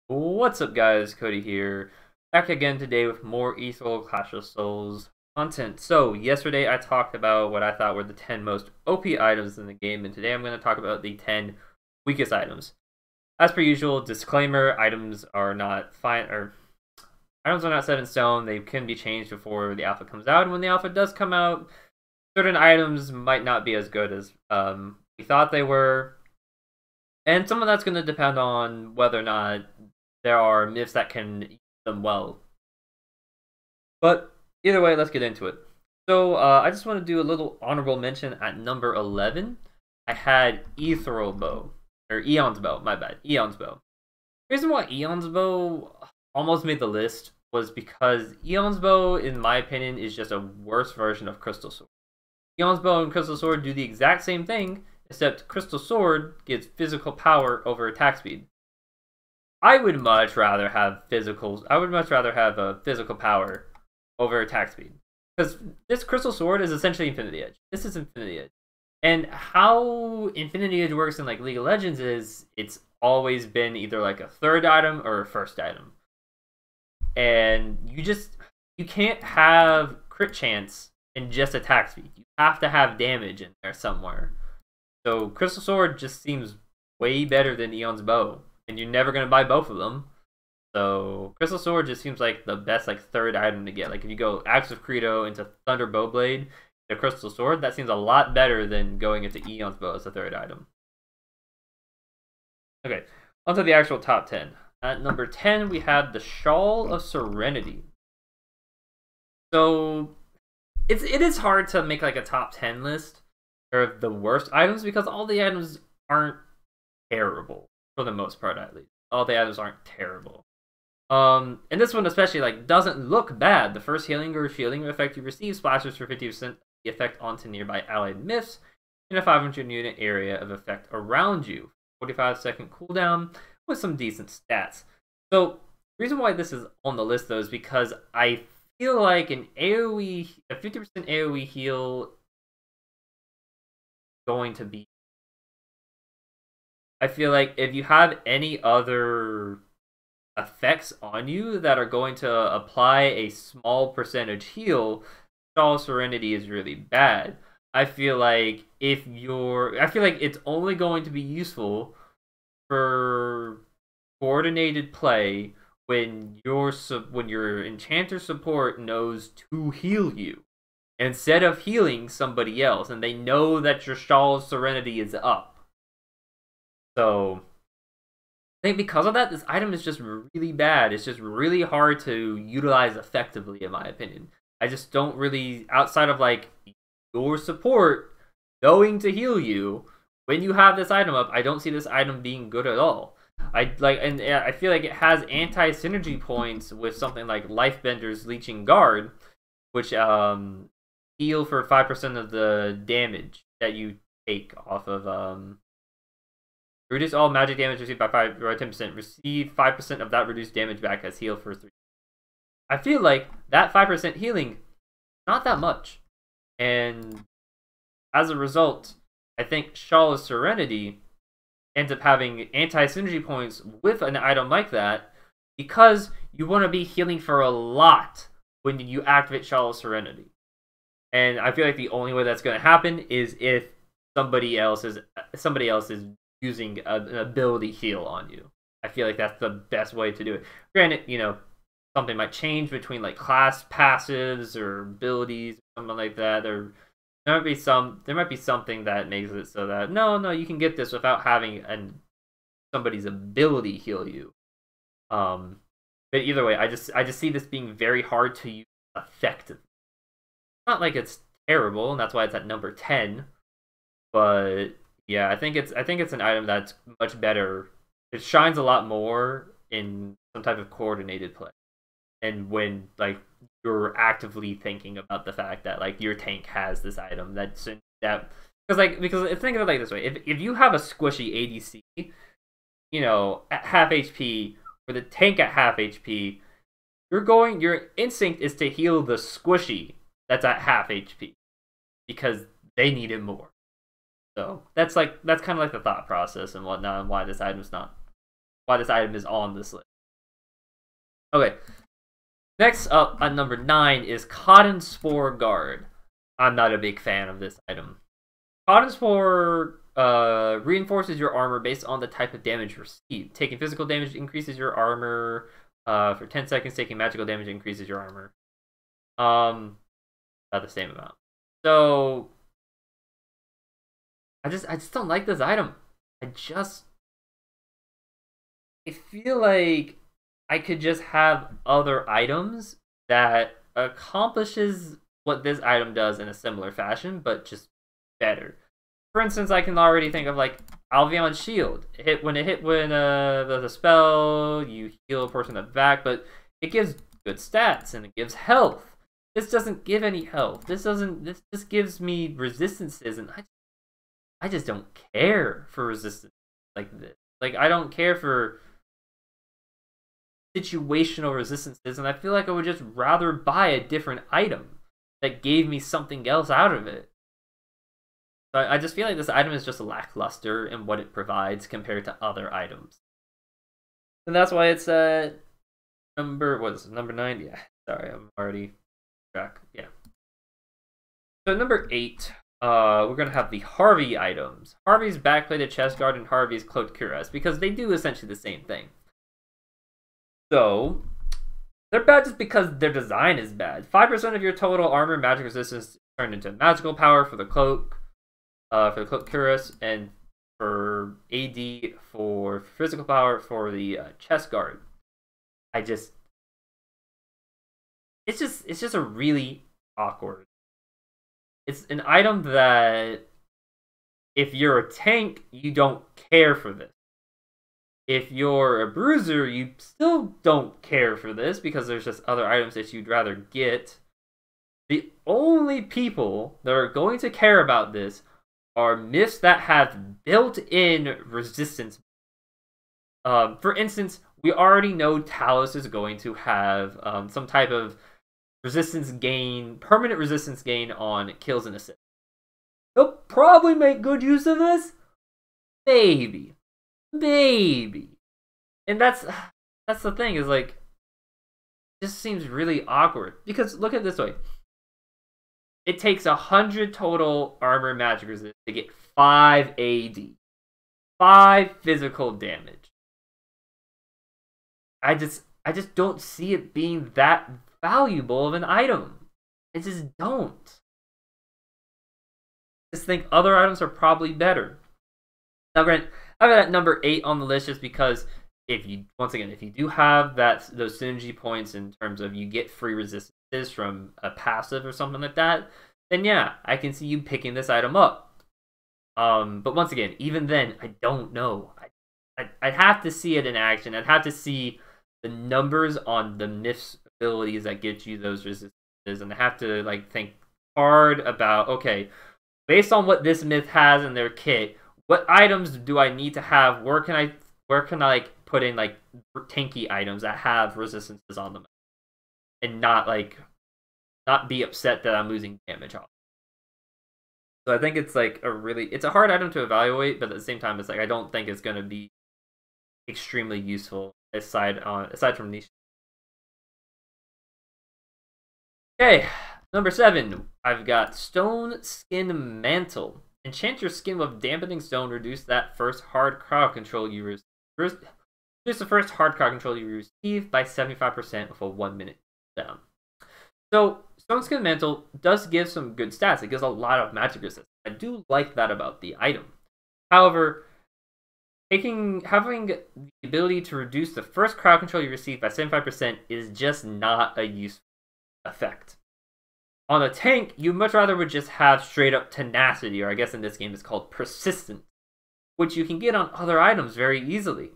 What's up, guys? Cody here, back again today with more Ethereal Clash of Souls content. So, yesterday I talked about what I thought were the 10 most OP items in the game, and today I'm going to talk about the 10 weakest items. As per usual, disclaimer, items are not set in stone. They can be changed before the alpha comes out, and when the alpha does come out, certain items might not be as good as we thought they were. And some of that's going to depend on whether or not there are myths that can use them well. But either way, let's get into it. So I just want to do a little honorable mention at number 11. I had Ethereal Bow, or Eon's Bow, my bad, Eon's Bow. The reason why Eon's Bow almost made the list was because Eon's Bow, in my opinion, is just a worse version of Crystal Sword. Eon's Bow and Crystal Sword do the exact same thing, except Crystal Sword gives physical power over attack speed. I would much rather have physical power over attack speed, because this Crystal Sword is essentially Infinity Edge. This is Infinity Edge, and how Infinity Edge works in like League of Legends is it's always been either like a third item or a first item, and you can't have crit chance and just attack speed. You have to have damage in there somewhere. So Crystal Sword just seems way better than Eon's Bow, and you're never gonna buy both of them. So Crystal Sword just seems like the best like third item to get. Like if you go Axe of Credo into Thunderbow Blade, the Crystal Sword, that seems a lot better than going into Eon's Bow as a third item. Okay, onto the actual top 10. At number 10, we have the Shawl of Serenity. So it is hard to make like a top 10 list of the worst items because all the items aren't terrible, for the most part at least. All the items aren't terrible. And this one especially like doesn't look bad. The first healing or shielding effect you receive splashes for 50% the effect onto nearby allied myths in a 500 unit area of effect around you. 45-second cooldown with some decent stats. So the reason why this is on the list though is because I feel like a 50% AoE heal going to be. I feel like if you have any other effects on you that are going to apply a small percentage heal, Shawl of Serenity is really bad. I feel like it's only going to be useful for coordinated play when your enchanter support knows to heal you instead of healing somebody else, and they know that your Shawl of Serenity is up. So I think because of that, this item is just really bad. It's just really hard to utilize effectively, in my opinion. I just don't really, outside of like your support knowing to heal you when you have this item up, I don't see this item being good at all. I feel like it has anti-synergy points with something like Lifebender's Leeching Guard, which heal for 5% of the damage that you take off of reduce all magic damage received by 10%. Receive 5% of that reduced damage back as heal for 3. I feel like that 5% healing, not that much. And as a result, I think Shawl of Serenity ends up having anti-synergy points with an item like that because you want to be healing for a lot when you activate Shawl of Serenity. And I feel like the only way that's going to happen is if somebody else is using an ability heal on you. I feel like that's the best way to do it. Granted, you know, something might change between like class passives or abilities, or something like that. There might be something that makes it so that no, you can get this without having somebody's ability heal you. But either way, I just see this being very hard to use effectively. Not like it's terrible, and that's why it's at number 10. But yeah, I think it's an item that's much better. It shines a lot more in some type of coordinated play, and when like you're actively thinking about the fact that like your tank has this item because think of it like this way: if you have a squishy ADC, you know, at half HP, or the tank at half HP, your instinct is to heal the squishy that's at half HP because they need it more. So that's kind of like the thought process and whatnot, and why this item is on this list. Okay. Next up at number 9 is Cotton Spore Guard. I'm not a big fan of this item. Cotton Spore reinforces your armor based on the type of damage received. Taking physical damage increases your armor for 10 seconds. Taking magical damage increases your armor. About the same amount. So I just don't like this item. I feel like I could just have other items that accomplishes what this item does in a similar fashion, but just better. For instance, I can already think of like Alveon's Shield. When the spell, you heal a portion of the back, but it gives good stats and it gives health. This doesn't give any health. This gives me resistances, and I just don't care for resistance like this. Like, I don't care for situational resistances, and I feel like I would just rather buy a different item that gave me something else out of it. So I just feel like this item is just lackluster in what it provides compared to other items. And that's why it's number 9? Yeah, sorry, I'm already track. Yeah. So number 8, we're gonna have the Harvey items. Harvey's backplated chest guard and Harvey's cloaked cuirass, because they do essentially the same thing. So they're bad just because their design is bad. 5% of your total armor magic resistance turned into magical power for the cloak, cuirass, and for AD for physical power for the chest guard. It's just a really awkward. It's an item that if you're a tank, you don't care for this. If you're a bruiser, you still don't care for this because there's just other items that you'd rather get. The only people that are going to care about this are myths that have built-in resistance. For instance, we already know Talos is going to have some type of resistance gain, permanent resistance gain on kills and assists. He'll probably make good use of this. Maybe. And that's the thing, is like, this seems really awkward. Because look at it this way. It takes 100 total armor magic resist to get 5 AD. 5 physical damage. I just don't see it being that valuable of an item. I just don't. I just think other items are probably better. Now, granted, I've got number 8 on the list just because if you do have those synergy points in terms of you get free resistances from a passive or something like that, then yeah, I can see you picking this item up. But once again, even then, I don't know. I'd have to see it in action. I'd have to see the numbers on the myth's abilities that get you those resistances, and I have to like think hard about, okay, based on what this myth has in their kit, what items do I need to have? Where can I like put in like tanky items that have resistances on them, and not be upset that I'm losing damage off. So I think it's like it's a hard item to evaluate, but at the same time, it's like I don't think it's going to be extremely useful aside from niche. Okay, number 7, I've got Stonestone Mantle. Enchant your skin with dampening stone. Reduce that first hard crowd control you reduce the first hard crowd control you receive by 75% with a 1-minute down. So Stonestone Mantle does give some good stats. It gives a lot of magic resistance. I do like that about the item. However, having the ability to reduce the first crowd control you receive by 75% is just not a useful effect. On a tank, you much rather would just have straight up tenacity, or I guess in this game it's called persistent, which you can get on other items very easily.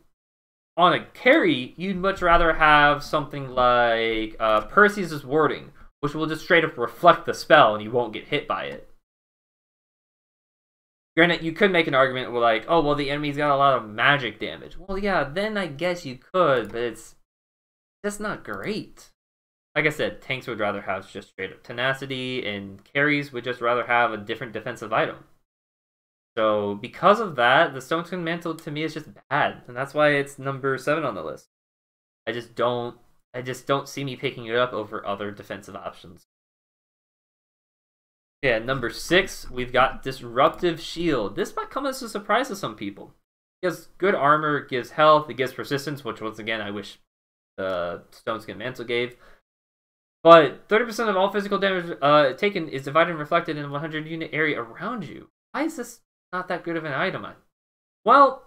On a carry, you'd much rather have something like Perseus' warding, which will just straight up reflect the spell and you won't get hit by it. Granted, you could make an argument where like, oh, well, the enemy's got a lot of magic damage. Well, yeah, then I guess you could, but it's just not great. Like I said, tanks would rather have just straight up tenacity, and carries would just rather have a different defensive item. So because of that, the Stonestone Mantle to me is just bad, and that's why it's number 7 on the list. I just don't I just don't see me picking it up over other defensive options. Yeah, number 6, we've got Disruptive Shield. This might come as a surprise to some people. It gives good armor, it gives health, it gives persistence, which once again I wish the Stonestone Mantle gave. But 30% of all physical damage taken is divided and reflected in a 100 unit area around you. Why is this not that good of an item? Well,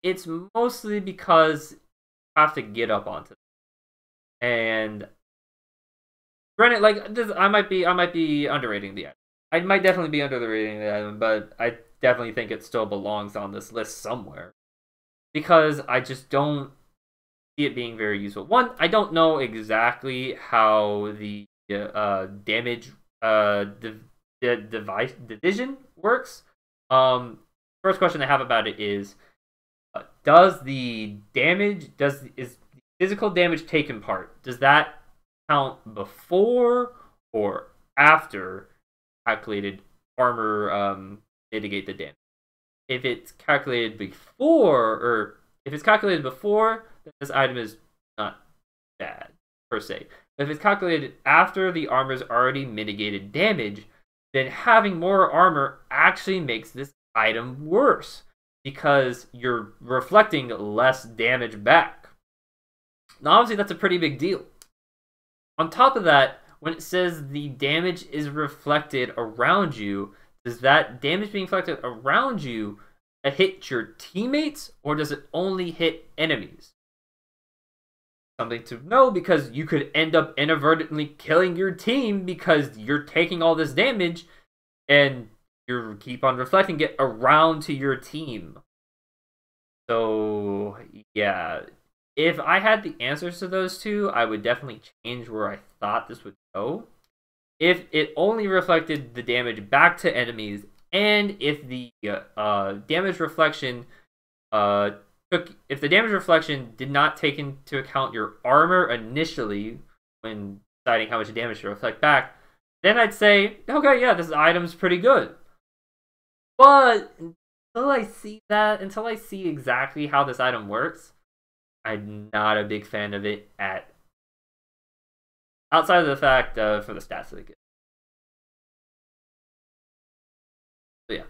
it's mostly because you have to get up onto it. And granted, like this, I might be underrating the item. I might definitely be underrating the item, but I definitely think it still belongs on this list somewhere because I just don't see it being very useful. One, I don't know exactly how the damage division works. First question I have about it is, does the physical damage taken part, does that count before or after calculated armor mitigate the damage? If it's calculated before, then this item is not bad per se. But if it's calculated after the armor's already mitigated damage, then having more armor actually makes this item worse because you're reflecting less damage back. Now, obviously, that's a pretty big deal. On top of that, when it says the damage is reflected around you, does that damage being reflected around you hit your teammates, or does it only hit enemies? Something to know, because you could end up inadvertently killing your team because you're taking all this damage and you keep on reflecting it around to your team. So, yeah. If I had the answers to those two, I would definitely change where I thought this would go. If it only reflected the damage back to enemies, and if the damage reflection did not take into account your armor initially when deciding how much damage to reflect back, then I'd say, okay, yeah, this item's pretty good. But until I see exactly how this item works, I'm not a big fan of it outside of the fact for the stats that it gives. So yeah.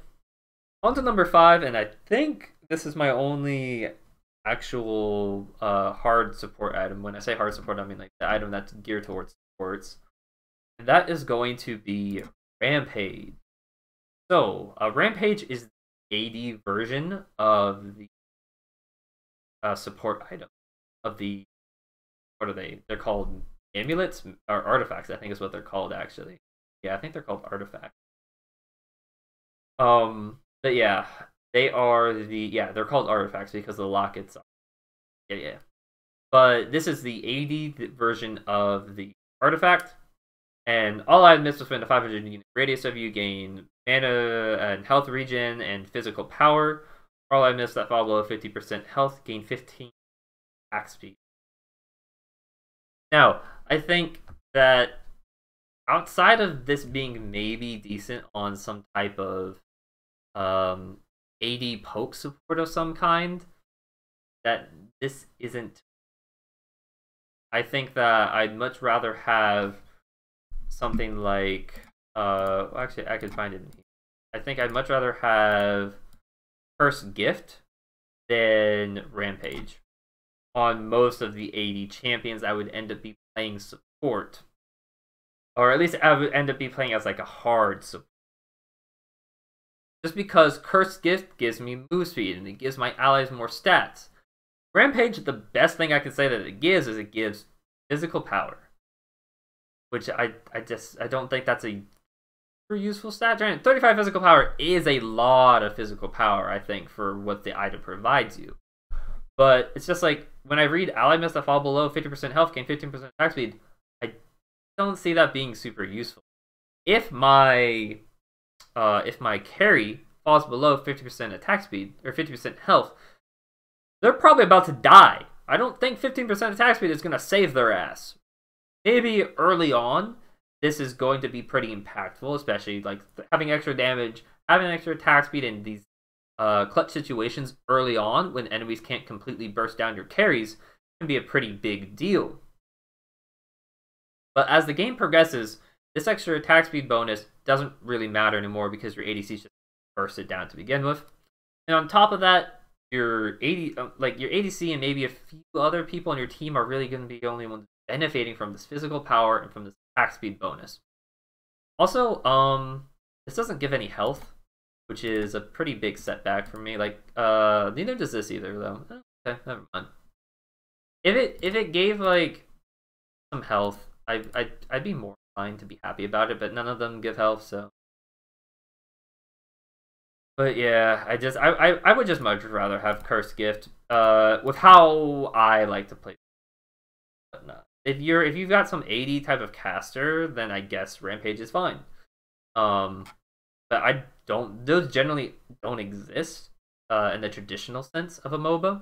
On to number 5, and I think this is my only actual hard support item. When I say hard support, I mean like the item that's geared towards supports. And that is going to be Rampage. So, Rampage is the AD version of the support item of the, what are they? They're called amulets or artifacts, I think is what they're called actually. Yeah, I think they're called artifacts. But yeah, they're called artifacts because the lockets are. Yeah. But this is the AD version of the artifact, and all items within a 500 unit radius of you gain mana and health regen and physical power. All items that fall below 50% health gain 15 attack speed. Now, I think that outside of this being maybe decent on some type of AD poke support of some kind, that this isn't. I think that I'd much rather have something like actually I could find it in here. I think I'd much rather have First Gift than Rampage. On most of the AD champions, I would end up be playing support. Or at least I would end up be playing as like a hard support. Just because Cursed Gift gives me move speed and it gives my allies more stats. Rampage, the best thing I can say that it gives is it gives physical power. Which I don't think that's a super useful stat. 35 physical power is a lot of physical power, I think, for what the item provides you. But it's just like, when I read ally miss that fall below 50% health gain 15% attack speed, I don't see that being super useful. If my carry falls below 50% attack speed, or 50% health, they're probably about to die. I don't think 15% attack speed is going to save their ass. Maybe early on, this is going to be pretty impactful, especially like having extra damage, having extra attack speed in these clutch situations early on when enemies can't completely burst down your carries can be a pretty big deal. But as the game progresses, this extra attack speed bonus doesn't really matter anymore because your ADC just burst it down to begin with. And on top of that, your your ADC and maybe a few other people on your team are really going to be the only ones benefiting from this physical power and from this attack speed bonus. Also, this doesn't give any health, which is a pretty big setback for me. Like, neither does this either, though. Okay, never mind. If it gave like some health, I'd be more inclined to be happy about it. But none of them give health, so. But yeah, I would just much rather have Cursed Gift. With how I like to play. But no. If you've got some 80 type of caster, then I guess Rampage is fine. But those generally don't exist in the traditional sense of a MOBA.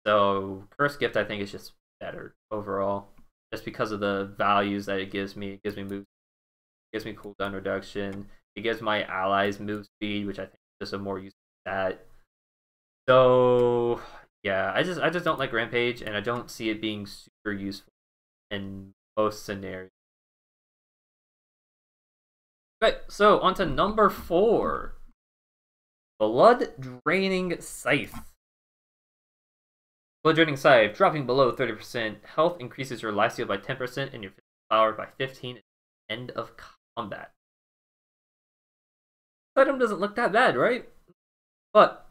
So Cursed Gift I think is just better overall, just because of the values that it gives me. It gives me moves, it gives me cooldown reduction, it gives my allies move speed, which I think is just a more useful stat. So yeah, I just don't like Rampage, and I don't see it being super useful in most scenarios. Okay, so on to number 4. Blood Draining Scythe. Blood Draining Scythe, dropping below 30% health, increases your lifesteal by 10% and your physical power by 15 at the end of combat. This item doesn't look that bad, right? But,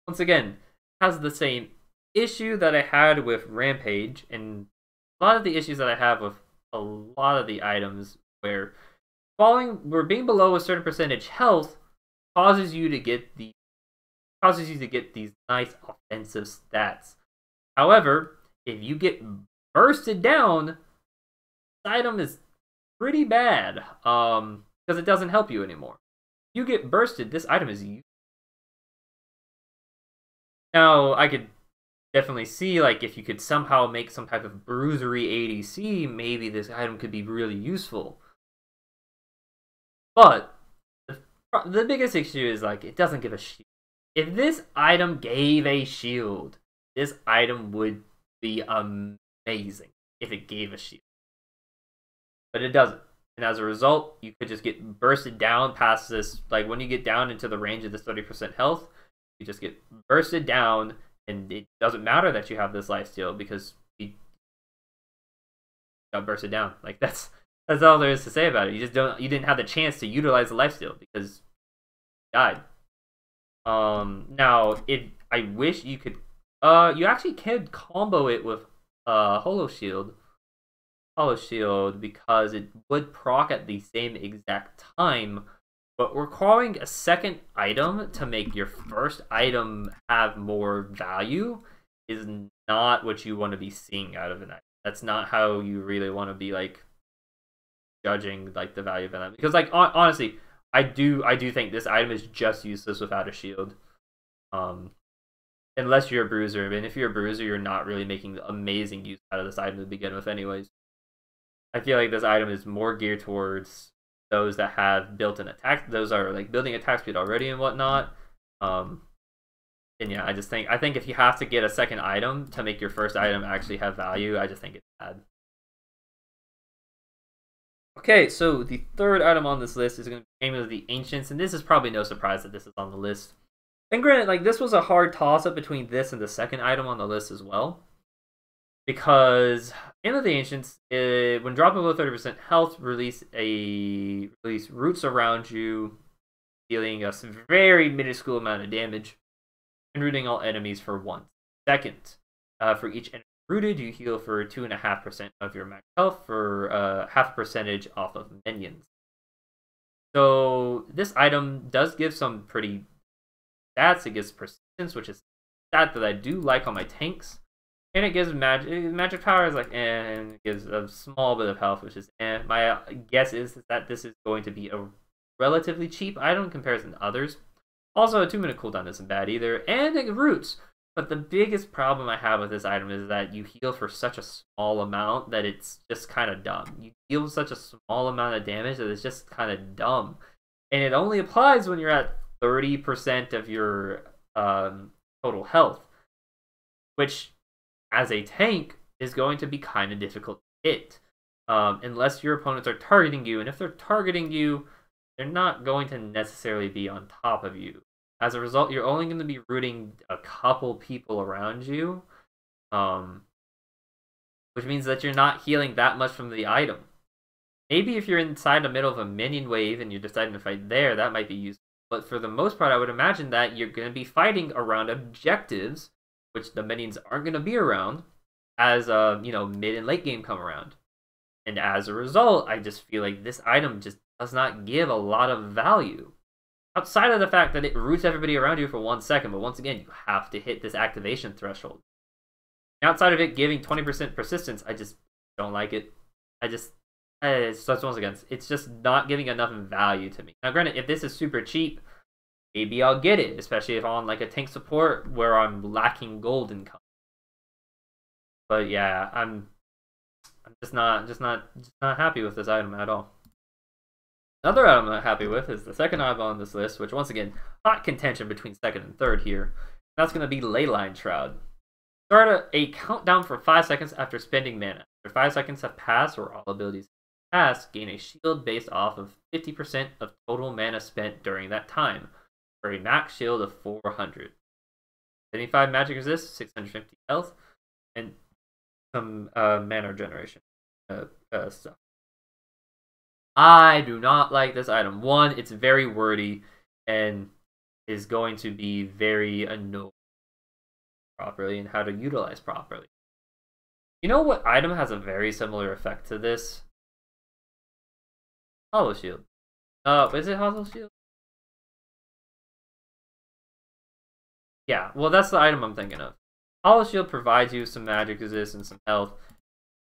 once again, has the same issue that I had with Rampage, and a lot of the issues that I have with a lot of the items where being below a certain percentage health causes you to get these nice offensive stats. However, if you get bursted down, this item is pretty bad because it doesn't help you anymore. If you get bursted, this item is used. Now, I could definitely see, like, if you could somehow make some type of bruisery ADC, maybe this item could be really useful. But the biggest issue is, like, it doesn't give a shield. If this item gave a shield, this item would be amazing if it gave a shield. But it doesn't. And as a result, you could just get bursted down past this. Like, when you get down into the range of this 30% health, you just get bursted down, and it doesn't matter that you have this lifesteal because you got bursted down. Like, that's all there is to say about it. You didn't have the chance to utilize the lifesteal because you died. Now, I wish you could. You actually can combo it with Hollow Shield, because it would proc at the same exact time. But requiring a second item to make your first item have more value is not what you want to be seeing out of an item. That's not how you really want to be, like, judging, like, the value of an item. Because, like, honestly, I do think this item is just useless without a shield. Unless you're a bruiser. And if you're a bruiser, you're not really making amazing use out of this item to begin with anyways. I feel like this item is more geared towards those that have built-in attack. Those are, like, building attack speed already and whatnot. And yeah, I think if you have to get a second item to make your first item actually have value, I just think it's bad. Okay, so the third item on this list is going to be Amulet of the Ancients, and this is probably no surprise that this is on the list. And granted, like, this was a hard toss-up between this and the second item on the list as well. Because Amulet of the Ancients, when dropping below 30% health, release roots around you, dealing a very minuscule amount of damage, and rooting all enemies for 1 second. For each enemy rooted, you heal for 2.5% of your max health for half percentage off of minions. So this item does give some pretty stats. It gives persistence, which is a stat that I do like on my tanks. And it gives magic power is like, and it gives a small bit of health, which is my guess is that this is going to be a relatively cheap item in comparison to others. Also, a 2-minute cooldown isn't bad either, and it roots. But the biggest problem I have with this item is that you heal for such a small amount that it's just kind of dumb. You deal such a small amount of damage that it's just kind of dumb. And it only applies when you're at 30% of your total health, which, as a tank, is going to be kind of difficult to hit. unless your opponents are targeting you. And if they're targeting you, they're not going to necessarily be on top of you. As a result, you're only going to be rooting a couple people around you, which means that you're not healing that much from the item. Maybe if you're inside the middle of a minion wave and you're deciding to fight there, that might be useful. But for the most part, I would imagine that you're going to be fighting around objectives, which the minions aren't going to be around, as mid and late game come around. And as a result, I just feel like this item just does not give a lot of value. Outside of the fact that it roots everybody around you for 1 second, but once again, you have to hit this activation threshold. Outside of it giving 20% persistence, I just don't like it. Once again, it's just not giving enough value to me. Now, granted, if this is super cheap, maybe I'll get it, especially if I'm on like a tank support where I'm lacking gold income. But yeah, I'm just not happy with this item at all. Another item I'm not happy with is the second item on this list, which once again, hot contention between second and third here. That's going to be Leyline Shroud. Start a countdown for 5 seconds after spending mana. After 5 seconds have passed or all abilities have passed, gain a shield based off of 50% of total mana spent during that time, for a max shield of 400. 75 magic resist, 650 health, and some mana generation stuff. I do not like this item. One, it's very wordy and is going to be very annoying properly and how to utilize properly. You know what item has a very similar effect to this? Hollow Shield. Is it Hollow Shield? Yeah, well that's the item I'm thinking of. Hollow Shield provides you some magic resist and some health,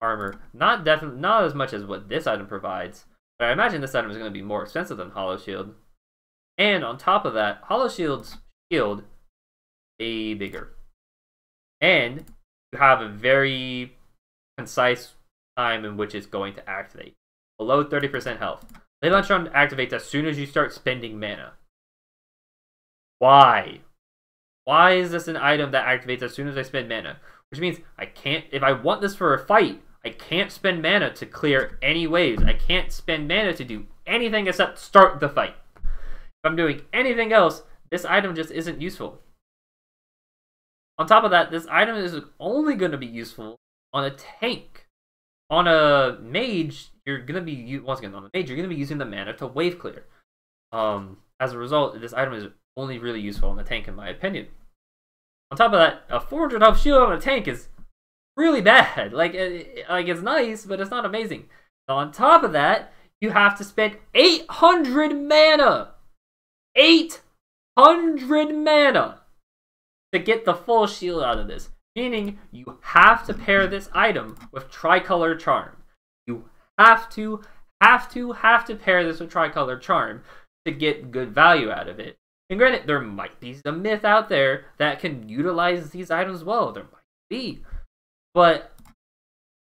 armor. Not as much as what this item provides, but I imagine this item is going to be more expensive than Hollow Shield. And on top of that, Hollow Shield's shield way bigger. And you have a very concise time in which it's going to activate. Below 30% health. Leyline Shroud activates as soon as you start spending mana. Why? Why is this an item that activates as soon as I spend mana? Which means I can't, if I want this for a fight, I can't spend mana to clear any waves. I can't spend mana to do anything except start the fight. If I'm doing anything else, this item just isn't useful. On top of that, this item is only going to be useful on a tank. On a mage, you're going to be, once again, on a mage, you're going to be using the mana to wave clear. As a result, this item is only really useful on the tank, in my opinion. On top of that, a 400 health shield on a tank is really bad. Like it's nice, but it's not amazing. On top of that, you have to spend 800 mana. 800 mana to get the full shield out of this. Meaning, you have to pair this item with Tricolor Charm. You have to pair this with Tricolor Charm to get good value out of it. And granted, there might be some myth out there that can utilize these items well. There might be. But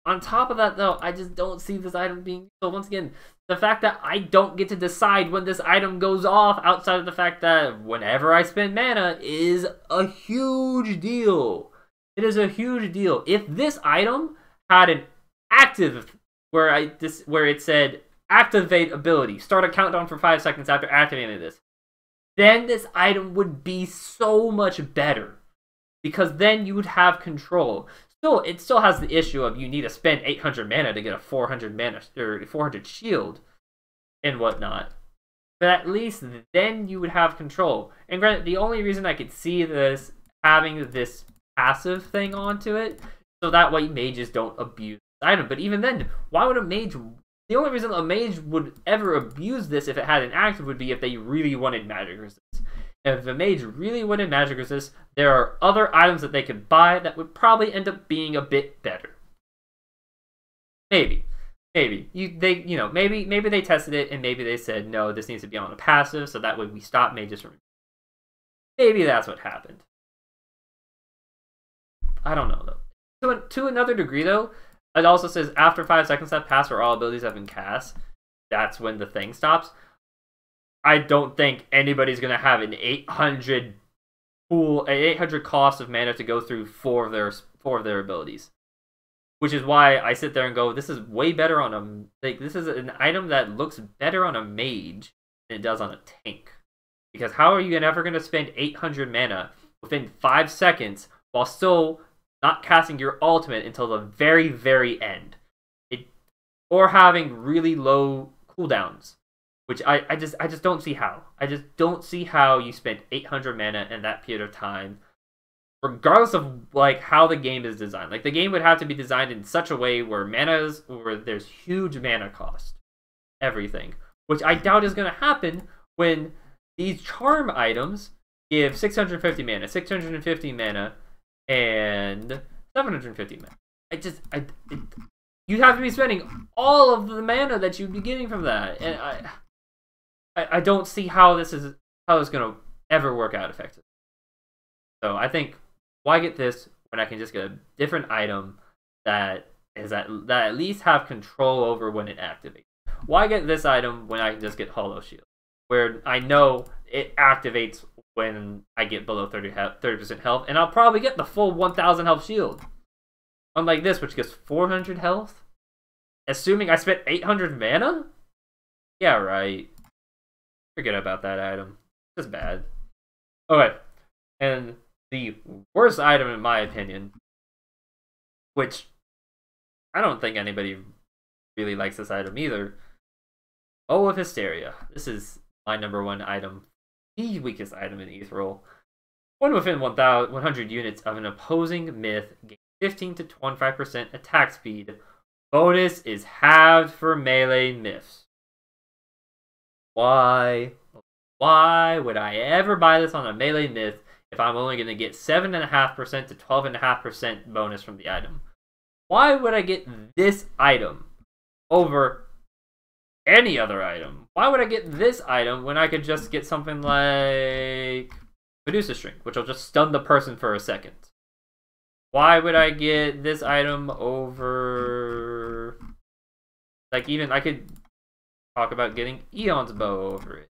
on top of that, though, I just don't see this item being... So once again, the fact that I don't get to decide when this item goes off outside of the fact that whenever I spend mana is a huge deal. It is a huge deal. If this item had an active where it said activate ability, start a countdown for 5 seconds after activating this, then this item would be so much better. Because then you would have control. Still, it still has the issue of you need to spend 800 mana to get a 400 mana or 400 shield and whatnot. But at least then you would have control. And granted, the only reason I could see this having this passive thing onto it, so that way mages don't abuse this item. But even then, why would a mage... The only reason a mage would ever abuse this if it had an active would be if they really wanted magic resist. If the mage really wanted magic resist, there are other items that they could buy that would probably end up being a bit better. Maybe. Maybe they tested it and maybe they said, no, this needs to be on a passive, so that way we stop mages from... Maybe that's what happened. I don't know, though. To another degree, though, it also says after 5 seconds have passed or all abilities have been cast, that's when the thing stops. I don't think anybody's going to have an 800 cost of mana to go through four of their abilities. which is why I sit there and go, this is way better on a like this is an item that looks better on a mage than it does on a tank. Because how are you ever going to spend 800 mana within 5 seconds while still not casting your ultimate until the very, very end? Or having really low cooldowns, which I just don't see how. I just don't see how you spend 800 mana in that period of time, regardless of like how the game is designed. Like the game would have to be designed in such a way where there's huge mana cost, everything, which I doubt is going to happen when these charm items give 650 mana, 650 mana, and 750 mana. You'd have to be spending all of the mana that you'd be getting from that, and I don't see how it's gonna ever work out effectively. So I think, why get this when I can just get a different item that at least have control over when it activates? Why get this item when I can just get Hollow Shield, where I know it activates when I get below 30% health, and I'll probably get the full 1000 health shield. Unlike this, which gets 400 health, assuming I spent 800 mana? Yeah, right. Forget about that item. It's bad. Okay, and the worst item in my opinion, which I don't think anybody really likes this item either, Bow of Hysteria. This is my #1 item, the weakest item in Ethereal. When within 100 units of an opposing myth, gain 15 to 25% attack speed. Bonus is halved for melee myths. Why? Why would I ever buy this on a melee myth if I'm only going to get 7.5% to 12.5% bonus from the item? Why would I get this item over any other item? Why would I get this item when I could just get something like Medusa Shrink, which will just stun the person for a second? Why would I get this item over... Like, even I could talk about getting Eon's Bow over it.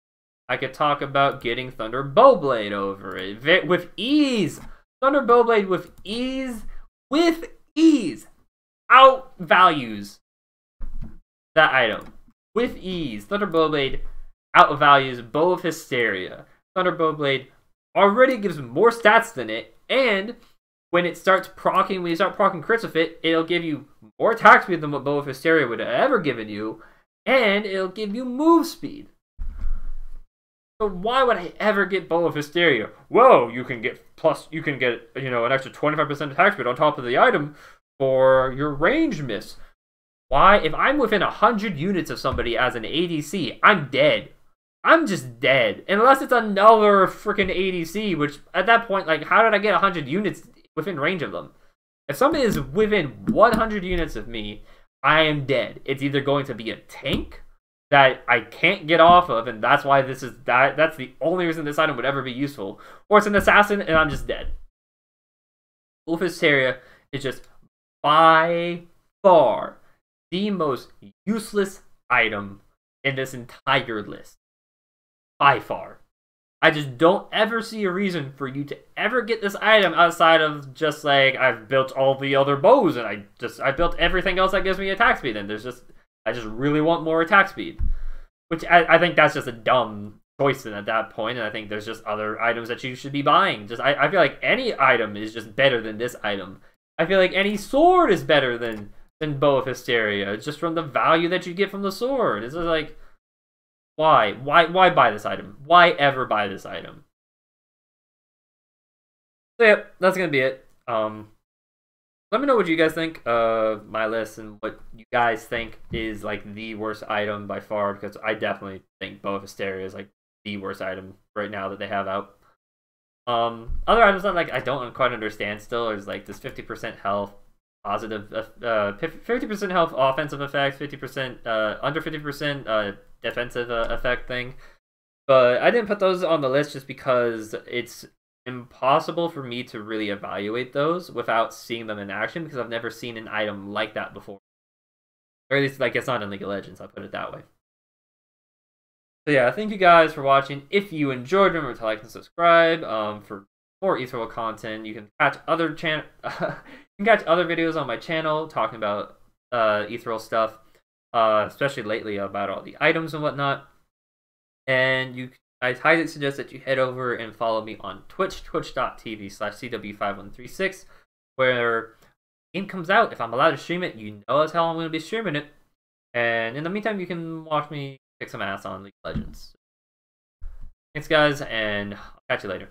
I could talk about getting Thunderbow Blade over it. With ease! Thunderbow Blade with ease! With ease! Outvalues that item. With ease. Thunderbow Blade outvalues Bow of Hysteria. Thunderbow Blade already gives more stats than it, and when you start proccing crits with it, it'll give you more attack speed than what Bow of Hysteria would have ever given you, and it'll give you move speed. So why would I ever get Bow of Hysteria? Whoa, you can get an extra 25% attack speed on top of the item for your range miss. Why? If I'm within 100 units of somebody as an ADC, I'm dead. I'm just dead. Unless it's another freaking ADC, which at that point, like, how did I get 100 units within range of them? If somebody is within 100 units of me, I am dead. It's either going to be a tank that I can't get off of, and that's why that's the only reason this item would ever be useful, or it's an assassin and I'm just dead. Wolf Hysteria is just by far the most useless item in this entire list. By far. I just don't ever see a reason for you to ever get this item outside of just like, I've built all the other bows and I built everything else that gives me attack speed, and I just really want more attack speed. Which I think that's just a dumb choice at that point, and I think there's just other items that you should be buying. I feel like any item is just better than this item. I feel like any sword is better than Bow of Hysteria, just from the value that you get from the sword. It's just like, why buy this item? Why ever buy this item? So yeah, that's gonna be it. Let me know what you guys think of my list and what you guys think is like the worst item by far, because I definitely think Bow of Hysteria is like the worst item right now that they have out. Other items that like I don't quite understand still is like this 50% health positive, 50% health offensive effect, 50% under 50% defensive effect thing. But I didn't put those on the list just because it's impossible for me to really evaluate those without seeing them in action, because I've never seen an item like that before. Or at least like it's not in League of Legends, I'll put it that way. So yeah, thank you guys for watching. If you enjoyed, remember to like and subscribe for more Ethereal content. You can catch other You can catch other videos on my channel talking about Ethereal stuff, especially lately about all the items and whatnot. And I highly suggest that you head over and follow me on Twitch, twitch.tv/CW5136, where the game comes out. If I'm allowed to stream it, you know as hell I'm going to be streaming it. And in the meantime, you can watch me kick some ass on League of Legends. Thanks, guys, and I'll catch you later.